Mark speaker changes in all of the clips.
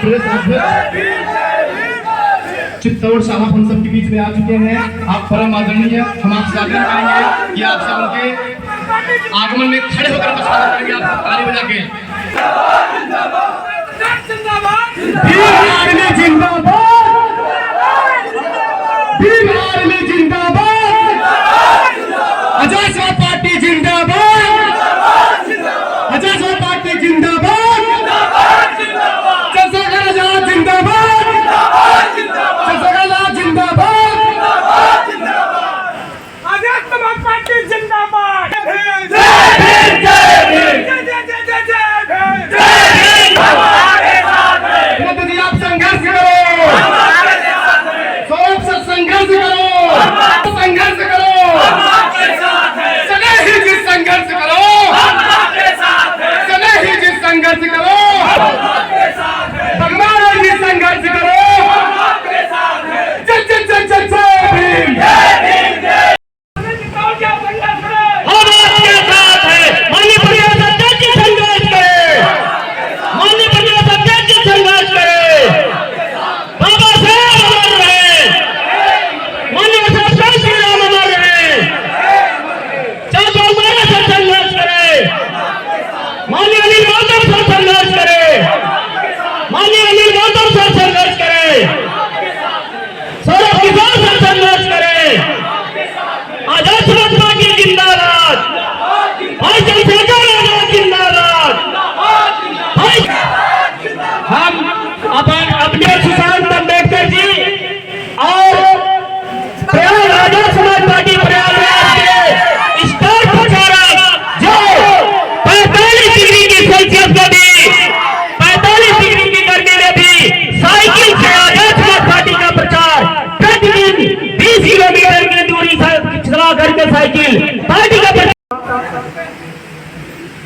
Speaker 1: प्रदेश अध्यक्ष चित्तौड़ साहब हम सबके बीच में आ चुके हैं। आप परम आदरणीय, हम आपसे आग्रह करेंगे कि आप सब उनके आगमन में खड़े होकर स्वागत करेंगे। आप ताली बजा के आजाद पार्टी जिंदाबाद, आजाद पार्टी जिंदाबाद, चंद्रशेखर आजाद जिंदाबाद, चंद्रशेखर आजाद जिंदाबाद,
Speaker 2: आजाद पार्टी जिंदाबाद।
Speaker 1: मोदी आप संघर्ष करो, सबसे संघर्ष करो, संघर्ष करो, चले ही जिस संघर्ष करो, चले ही जिस संघर्ष करो, भगवान जी संघर्ष करो, जय जय जय जय जय भीम।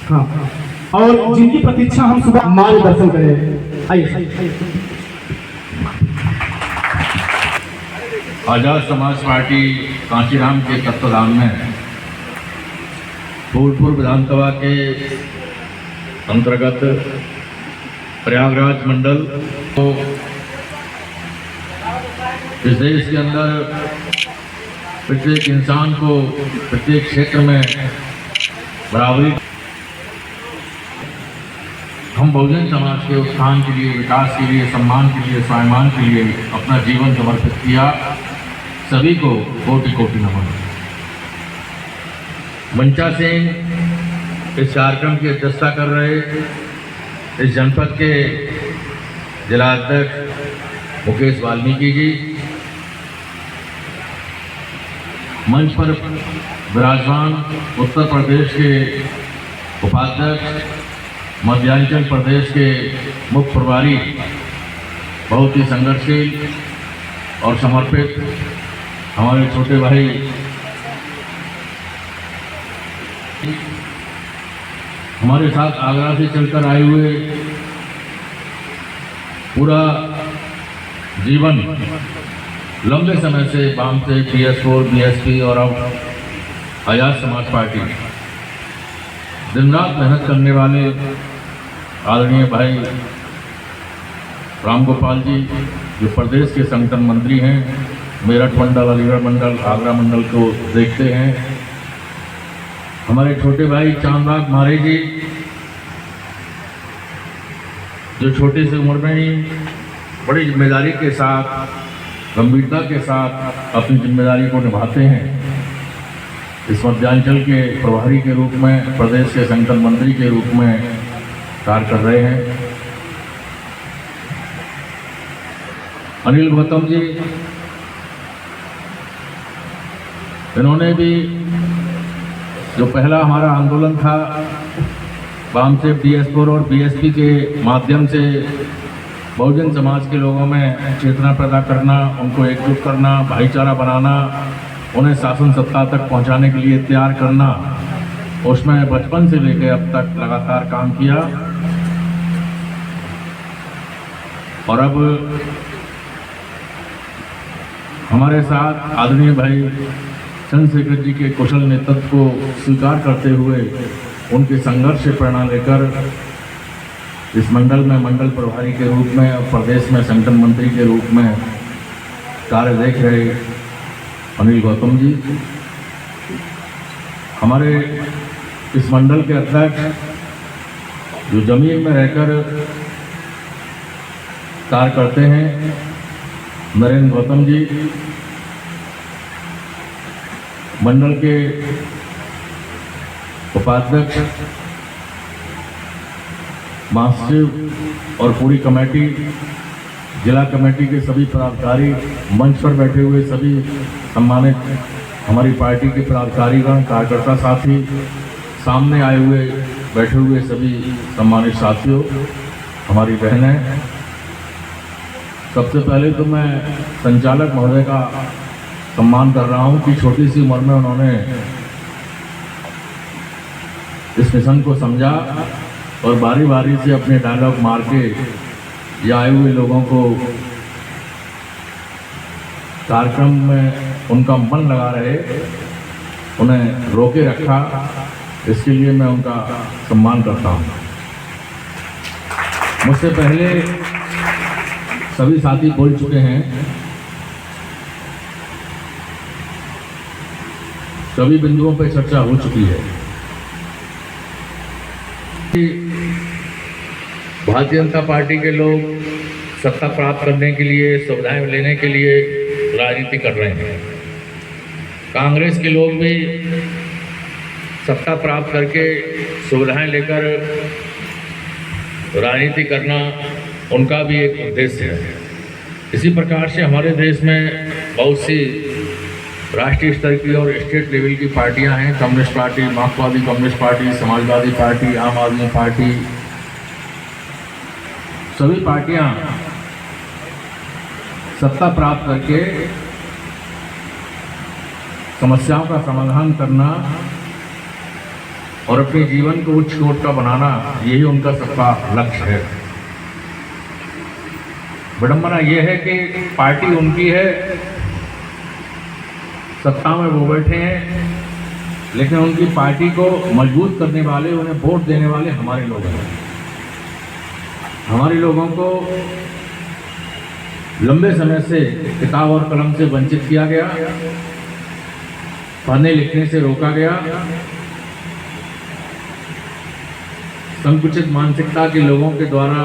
Speaker 1: हाँ, और जिनकी प्रतीक्षा हम सुबह मार्गदर्शन करें। आइए।
Speaker 3: आजाद समाज पार्टी कांचीराम के तत्वाधान में फूलपुर विधानसभा के अंतर्गत प्रयागराज मंडल को इस देश के अंदर प्रत्येक इंसान को प्रत्येक क्षेत्र में बराबरी, हम बहुजन समाज के उत्थान के लिए, विकास के लिए, सम्मान के लिए, स्वाभिमान के लिए अपना जीवन समर्पित किया। सभी को कोटि कोटि नमन। मंचा सिंह इस कार्यक्रम की अध्यक्षता कर रहे, इस जनपद के जिलाध्यक्ष मुकेश वाल्मीकि जी, मंच पर विराजमान उत्तर प्रदेश के उपाध्यक्ष, मध्यांचल प्रदेश के मुख्य प्रभारी, बहुत ही संघर्षशील और समर्पित हमारे छोटे भाई, हमारे साथ आगरा से चलकर आए हुए, पूरा जीवन लंबे समय से वाम से PS4, BSP और अब आजाद समाज पार्टी दिन रात मेहनत करने वाले आदरणीय भाई राम गोपाल जी, जो प्रदेश के संगठन मंत्री हैं, मेरठ मंडल, अलीगढ़ मंडल, आगरा मंडल को देखते हैं। हमारे छोटे भाई चांदबाग मारे जी, जो छोटी सी उम्र में ही बड़ी जिम्मेदारी के साथ, गंभीरता के साथ अपनी जिम्मेदारी को निभाते हैं। इस मध्यांचल के प्रभारी के रूप में, प्रदेश के संगठन मंत्री के रूप में कार्य कर रहे हैं। अनिल गौतम जी, इन्होंने भी जो पहला हमारा आंदोलन था वाम से PS4 और BSP के माध्यम से बहुजन समाज के लोगों में चेतना पैदा करना, उनको एकजुट करना, भाईचारा बनाना, उन्हें शासन सत्ता तक पहुंचाने के लिए तैयार करना, उसमें बचपन से लेकर अब तक लगातार काम किया। और अब हमारे साथ आदरणीय भाई चंद्रशेखर जी के कुशल नेतृत्व को स्वीकार करते हुए उनके संघर्ष से प्रेरणा लेकर इस मंडल में मंडल प्रभारी के रूप में और प्रदेश में संगठन मंत्री के रूप में कार्य देख रहे अनिल गौतम जी, हमारे इस मंडल के अध्यक्ष जो जमीन में रहकर कार्य करते हैं नरेंद्र गौतम जी, मंडल के उपाध्यक्ष महासचिव और पूरी कमेटी, जिला कमेटी के सभी पदाधिकारी, मंच पर बैठे हुए सभी सम्मानित हमारी पार्टी के पदाधिकारीगण, कार्यकर्ता साथी, सामने आए हुए बैठे हुए सभी सम्मानित साथियों, हमारी बहनें, सबसे पहले तो मैं संचालक महोदय का सम्मान कर रहा हूं कि छोटी सी उम्र में उन्होंने इस मिशन को समझा और बारी बारी से अपने डायलॉग मार के या आए हुए लोगों को कार्यक्रम में उनका मन लगा रहे, उन्हें रोके रखा। इसके लिए मैं उनका सम्मान करता हूं। मुझसे पहले सभी साथी बोल चुके हैं, सभी बिंदुओं पर चर्चा हो चुकी है। भारतीय जनता पार्टी के लोग सत्ता प्राप्त करने के लिए, सुविधाएं लेने के लिए राजनीति कर रहे हैं। कांग्रेस के लोग भी सत्ता प्राप्त करके सुविधाएं लेकर राजनीति करना उनका भी एक उद्देश्य है। इसी प्रकार से हमारे देश में बहुत सी राष्ट्रीय स्तर की और स्टेट लेवल की पार्टियां हैं। कम्युनिस्ट पार्टी, मार्क्सवादी कम्युनिस्ट पार्टी, समाजवादी पार्टी, आम आदमी पार्टी, सभी पार्टियां सत्ता प्राप्त करके समस्याओं का समाधान करना और अपने जीवन को उच्च कोट का बनाना, यही उनका सबका लक्ष्य है। विडंबना यह है कि पार्टी उनकी है, सत्ता में वो बैठे हैं, लेकिन उनकी पार्टी को मजबूत करने वाले, उन्हें वोट देने वाले हमारे लोग हैं। हमारे लोगों को लंबे समय से किताब और कलम से वंचित किया गया, पढ़ने लिखने से रोका गया, संकुचित मानसिकता के लोगों के द्वारा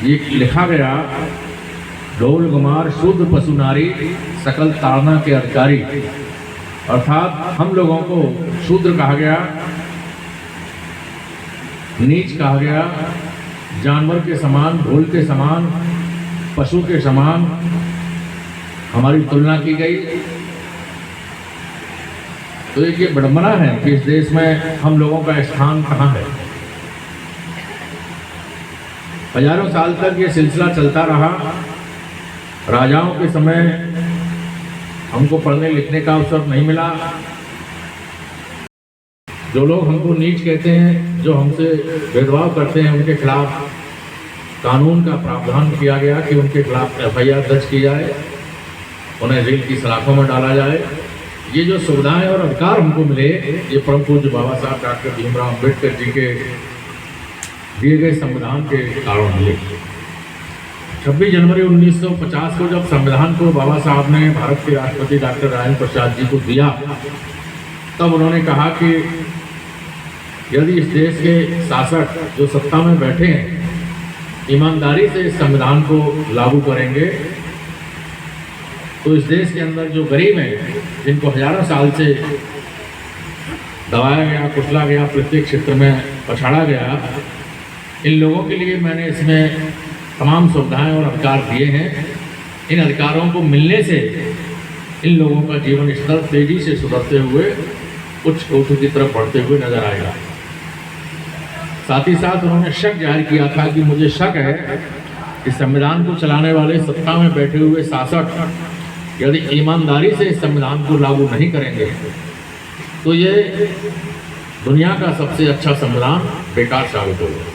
Speaker 3: ये लिखा गया, ढोल गुमार शूद्र पशु नारी सकल ताड़ना के अधिकारी, अर्थात हम लोगों को शूद्र कहा गया, नीच कहा गया, जानवर के समान, ढोल के समान, पशु के समान हमारी तुलना की गई। तो एक ये विडंबना है कि इस देश में हम लोगों का स्थान कहाँ है। हजारों साल तक ये सिलसिला चलता रहा। राजाओं के समय हमको पढ़ने लिखने का अवसर नहीं मिला। जो लोग हमको नीच कहते हैं, जो हमसे भेदभाव करते हैं, उनके खिलाफ कानून का प्रावधान किया गया कि उनके खिलाफ FIR दर्ज की जाए, उन्हें जेल की सलाखों में डाला जाए। ये जो सुविधाएं और अधिकार हमको मिले, ये परम पूज्य बाबा साहब डॉक्टर भीमराव अम्बेडकर जी के दिए गए संविधान के कारण मिले। 26 जनवरी 1950 को जब संविधान को बाबा साहब ने भारत के राष्ट्रपति डॉक्टर राजेंद्र प्रसाद जी को दिया, तब उन्होंने कहा कि यदि इस देश के शासक जो सत्ता में बैठे हैं ईमानदारी से इस संविधान को लागू करेंगे, तो इस देश के अंदर जो गरीब हैं, जिनको हजारों साल से दबाया गया, कुचला गया, प्रत्येक क्षेत्र में पछाड़ा गया, इन लोगों के लिए मैंने इसमें तमाम सुविधाएं और अधिकार दिए हैं। इन अधिकारों को मिलने से इन लोगों का जीवन स्तर तेजी से सुधरते हुए उच्च कोटि की तरफ बढ़ते हुए नजर आएगा। साथ ही साथ उन्होंने शक जाहिर किया था कि मुझे शक है कि संविधान को चलाने वाले सत्ता में बैठे हुए शासक यदि ईमानदारी से इस संविधान को लागू नहीं करेंगे तो ये दुनिया का सबसे अच्छा संविधान बेकार साबित होगा।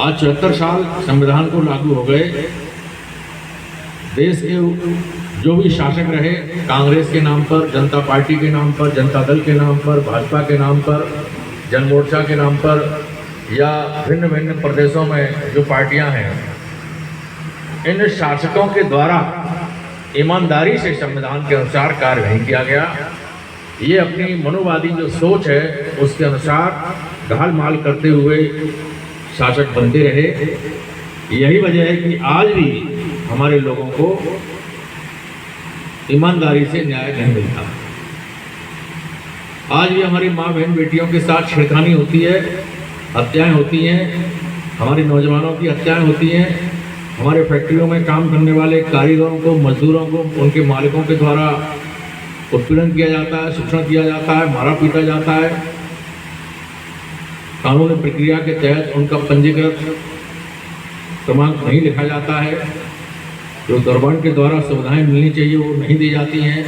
Speaker 3: आज 74 साल संविधान को लागू हो गए। देश के जो भी शासक रहे, कांग्रेस के नाम पर, जनता पार्टी के नाम पर, जनता दल के नाम पर, भाजपा के नाम पर, जन मोर्चा के नाम पर, या भिन्न भिन्न प्रदेशों में जो पार्टियां हैं, इन शासकों के द्वारा ईमानदारी से संविधान के अनुसार कार्य नहीं किया गया। ये अपनी मनोवादी जो सोच है उसके अनुसार ढाल माल करते हुए शासक बनते रहे। यही वजह है कि आज भी हमारे लोगों को ईमानदारी से न्याय नहीं मिलता। आज भी हमारी माँ बहन बेटियों के साथ छेड़खानी होती है, हत्याएं होती हैं, हमारे नौजवानों की हत्याएं होती हैं। हमारे फैक्ट्रियों में काम करने वाले कारीगरों को, मजदूरों को उनके मालिकों के द्वारा उत्पीड़न किया जाता है, शोषण किया जाता है, मारा पीटा जाता है। कानूनी प्रक्रिया के तहत उनका पंजीकृत क्रमांक नहीं लिखा जाता है। जो गवर्नमेंट के द्वारा सुविधाएं मिलनी चाहिए वो नहीं दी जाती हैं।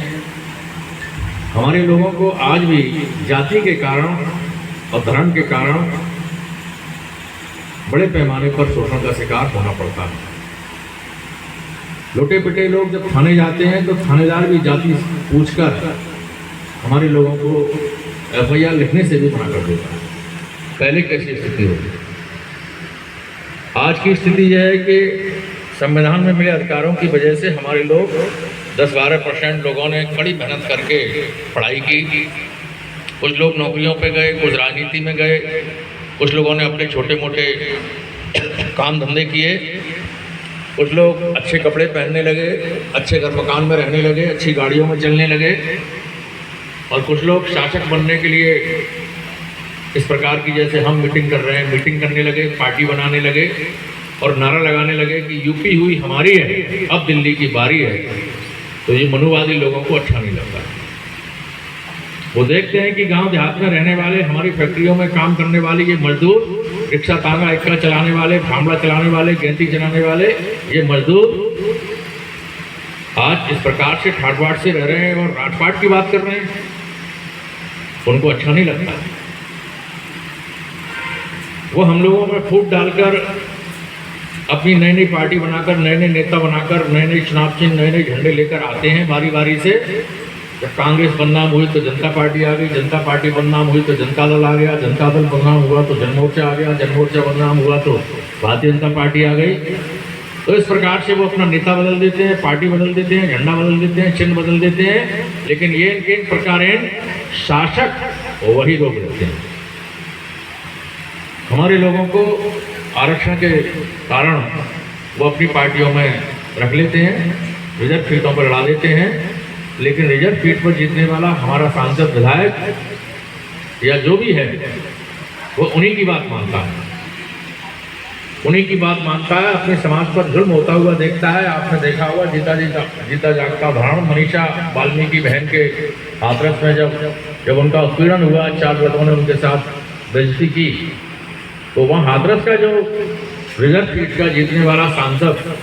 Speaker 3: हमारे लोगों को आज भी जाति के कारण और धर्म के कारण बड़े पैमाने पर शोषण का शिकार होना पड़ता है। लुटे पिटे लोग जब थाने जाते हैं तो थानेदार भी जाति पूछकर हमारे लोगों को FIR लिखने से भी मना कर देता है। पहले कैसी स्थिति होगी? आज की स्थिति यह है कि संविधान में मिले अधिकारों की वजह से हमारे लोग 10-12% लोगों ने कड़ी मेहनत करके पढ़ाई की। कुछ लोग नौकरियों पे गए, कुछ राजनीति में गए, कुछ लोगों ने अपने छोटे मोटे काम धंधे किए, कुछ लोग अच्छे कपड़े पहनने लगे, अच्छे घर मकान में रहने लगे, अच्छी गाड़ियों में चलने लगे, और कुछ लोग शासक बनने के लिए इस प्रकार की जैसे हम मीटिंग कर रहे हैं, मीटिंग करने लगे, पार्टी बनाने लगे और नारा लगाने लगे कि यूपी हुई हमारी है, अब दिल्ली की बारी है। तो ये मनोवादी लोगों को अच्छा नहीं लगता। वो देखते हैं कि गांव देहात में रहने वाले, हमारी फैक्ट्रियों में काम करने वाले ये मजदूर, रिक्शा तांगा एक्का चलाने वाले, भांबड़ा चलाने वाले, गैंती चलाने वाले ये मजदूर आज इस प्रकार से ठाट बाट से रह रहे हैं और राटपाट की बात कर रहे हैं। उनको अच्छा नहीं लगता। वो हम लोगों में फूट डालकर अपनी नई नई पार्टी बनाकर, नए नए नेता बनाकर, नए नए चुनाव चिन्ह, नए नए झंडे लेकर आते हैं बारी बारी से। जब कांग्रेस बदनाम हुई तो जनता पार्टी आ गई, जनता पार्टी बदनाम हुई तो जनता दल आ गया, जनता दल बदनाम हुआ तो जनमोर्चा आ गया, जनमोर्चा बदनाम हुआ तो भारतीय जनता पार्टी आ गई। तो इस प्रकार से वो अपना नेता बदल देते हैं, पार्टी बदल देते हैं, झंडा बदल देते हैं, चिन्ह बदल देते हैं, लेकिन ये इनके प्रकार शासक वही लोग रहते हैं। हमारे लोगों को आरक्षण के कारण वो अपनी पार्टियों में रख लेते हैं, रिजर्व सीटों पर लड़ा देते हैं, लेकिन रिजर्व सीट पर जीतने वाला हमारा सांसद, विधायक या जो भी है वो उन्हीं की बात मानता है, उन्हीं की बात मानता है। अपने समाज पर जुल्म होता हुआ देखता है। आपने देखा होगा जीता जागता उदाहरण मनीषा वाल्मीकि बहन के हाथरस में जब उनका उत्पीड़न हुआ, 4 लोगों ने उनके साथ बेइज्जती की, तो वहाँ हाथरस का जो रिजर्व सीट का जीतने वाला सांसद